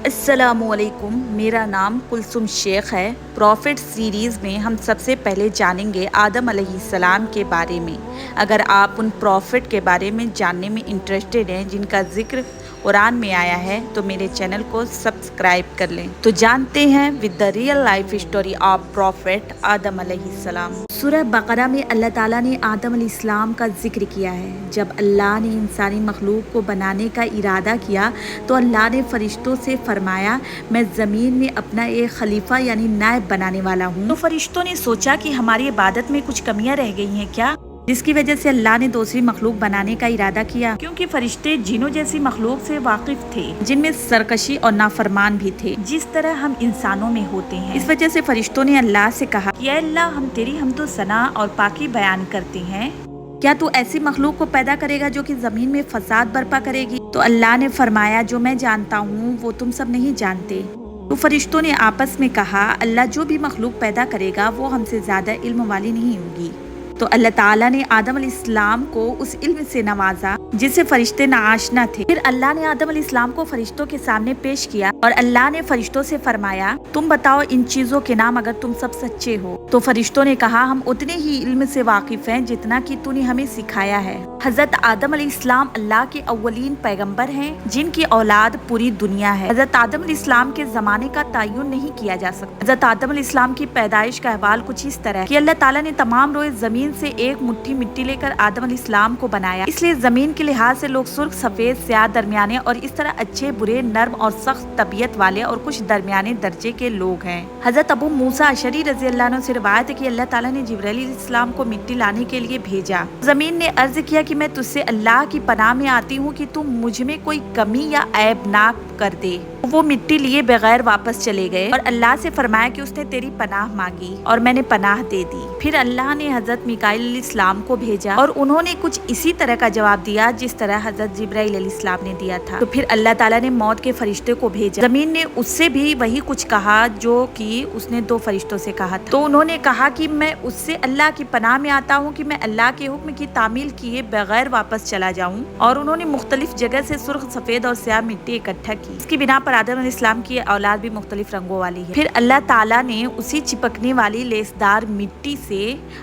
अस्सलामुअलैकुम। मेरा नाम कुलसुम शेख है। प्रॉफिट सीरीज़ में हम सबसे पहले जानेंगे आदम अलैहिस्सलाम के बारे में। अगर आप उन प्रॉफिट के बारे में जानने में इंटरेस्टेड हैं जिनका जिक्र कुरान में आया है तो मेरे चैनल को सब्सक्राइब कर लें। तो जानते हैं with the real life story of prophet Adam अलैहिस्सलाम। सूरह बकरा में अल्लाह ताला ने आदम अलैहिस्सलाम का जिक्र किया है। जब अल्लाह ने इंसानी मखलूक को बनाने का इरादा किया तो अल्लाह ने फरिश्तों से फरमाया, मैं ज़मीन में अपना एक खलीफा यानी नायब बनाने वाला हूँ। तो फरिश्तों ने सोचा कि हमारी इबादत में कुछ कमियां रह गई हैं क्या, जिसकी वजह से अल्लाह ने दूसरी मखलूक बनाने का इरादा किया। क्योंकि फरिश्ते जिनों जैसी मखलूक से वाकिफ थे जिनमें सरकशी और नाफरमान भी थे, जिस तरह हम इंसानों में होते हैं। इस वजह से फरिश्तों ने अल्लाह से कहा कि ऐ अल्लाह, हम तेरी हमदो सना और पाकी बयान करते हैं, क्या तू ऐसी मखलूक को पैदा करेगा जो कि जमीन में फसाद बर्पा करेगी। तो अल्लाह ने फरमाया, जो मैं जानता हूँ वो तुम सब नहीं जानते। तो फरिश्तों ने आपस में कहा, अल्लाह जो भी मखलूक पैदा करेगा वो हमसे ज्यादा इल्म वाली नहीं होगी। तो अल्लाह ताला ने आदम अलैहिस्सलाम को उस इल्म से नवाजा जिससे फरिश्ते नाआशना थे। फिर अल्लाह ने आदम अलैहिस्सलाम को फरिश्तों के सामने पेश किया और अल्लाह ने फरिश्तों से फरमाया, तुम बताओ इन चीजों के नाम अगर तुम सब सच्चे हो। तो फरिश्तों ने कहा, हम उतने ही इल्म से वाकिफ हैं जितना कि तूने हमें सिखाया है। हजरत आदम अलैहिस्सलाम अल्लाह के अव्वलीन पैगंबर हैं जिनकी औलाद पूरी दुनिया है। हजरत आदम अलैहिस्सलाम के जमाने का तयन नहीं किया जा सकता। हजरत आदम अलैहिस्सलाम की पैदाइश का अहवाल कुछ इस तरह कि अल्लाह ताला ने तमाम रोए जमीन से एक मुट्ठी मिट्टी लेकर आदम अलैहिस्सलाम को बनाया। इसलिए जमीन के लिहाज से लोग सुर्ख, सफेद, स्याह, दरमियाने और इस तरह अच्छे, बुरे, नर्म और सख्त तबीयत वाले और कुछ दरमियाने दर्जे के लोग हैं। हजरत अबू मूसा अशरी रज़ी अल्लाह अन्हु से रिवायत है कि अल्लाह ताला ने जिब्राइल अलैहिस्सलाम को मिट्टी लाने के लिए भेजा। जमीन ने अर्ज किया कि मैं तुझसे अल्लाह की पनाह में आती हूँ कि तुम मुझ में कोई कमी या ऐब ना कर दे। वो मिट्टी लिए बगैर वापस चले गए और अल्लाह से फरमाया कि उसने तेरी पनाह मांगी और मैंने पनाह दे दी। फिर अल्लाह ने हजरत मिकाईल अलैहिस्सलाम को भेजा और उन्होंने कुछ इसी तरह का जवाब दिया जिस तरह हजरत जिब्राइल अलैहिस्सलाम ने दिया था। तो फिर अल्लाह ताला ने मौत के फरिश्ते को भेजा। जमीन ने उससे भी वही कुछ कहा जो कि उसने दो फरिश्तों से कहा था। तो उन्होंने कहा कि मैं उससे अल्लाह की पनाह में आता हूँ कि मैं अल्लाह के हुक्म की तामील किए बगैर वापस चला जाऊँ। और उन्होंने मुख्तलिफ जगह से सुर्ख, सफेद और स्याह मिट्टी इकट्ठा की। इसकी बिना पर आदम अलैहिस्सलाम की औलाद भी मुख्तलिफ रंगों वाली है। फिर अल्लाह ताला ने उसी चिपकने वाली लेसदार मिट्टी से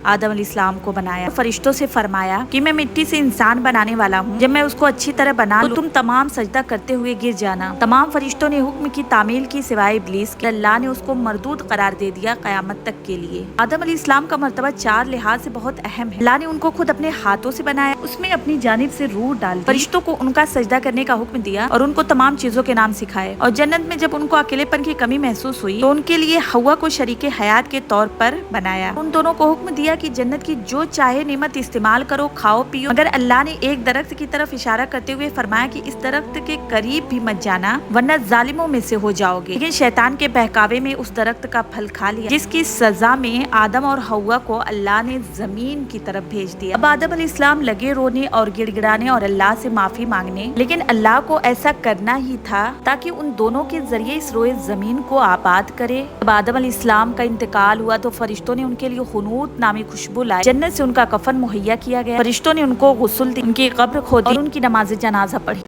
आदम अलैहिस्सलाम को बनाया। फरिश्तों से फरमाया कि मैं मिट्टी से इंसान बनाने वाला हूँ, जब मैं उसको अच्छी तरह बना तो तुम तमाम सजदा करते हुए गिर जाना। तमाम फरिश्तों ने हुक्म की तामील की सिवाय इब्लीस के। अल्लाह ने उसको मरदूद करार दे दिया कयामत तक के लिए। आदम अलैहिस्सलाम का मर्तबा चार लिहाज से बहुत अहम है। अल्लाह ने उनको खुद अपने हाथों से बनाया, उसमें अपनी जानिब से रूह डाल, फरिश्तों को उनका सजदा करने का हुक्म दिया और उनको तमाम चीजों के नाम सिखाए। और जन्नत में जब उनको अकेलेपन की कमी महसूस हुई तो उनके लिए हवा को शरीके हयात के तौर पर बनाया। उन दोनों को हुक्म दिया कि जन्नत की जो चाहे नेमत इस्तेमाल करो, खाओ पियो, मगर अल्लाह ने एक दरख्त की तरफ इशारा करते हुए फरमाया कि इस दरख्त के करीब भी मत जाना वरना जालिमों में से हो जाओगे। लेकिन शैतान के बहकावे में उस दरख्त का फल खा लिया, जिसकी सजा में आदम और हवा को अल्लाह ने जमीन की तरफ भेज दिया। अब आदम अलैहिस्सलाम लगे रोने और गिड़गिड़ाने और अल्लाह से माफी मांगने, लेकिन अल्लाह को ऐसा करना ही था ताकि उन दोनों के जरिए इस रोए जमीन को आबाद करे। जब आदम अलैहिस्सलाम का इंतकाल हुआ तो फरिश्तों ने उनके लिए खुनूत नामी खुशबू लाई। जन्नत से उनका कफन मुहैया किया गया। फरिश्तों ने उनको गुस्ल दी, उनकी कब्र खोदी और उनकी नमाज जनाजा पढ़ी।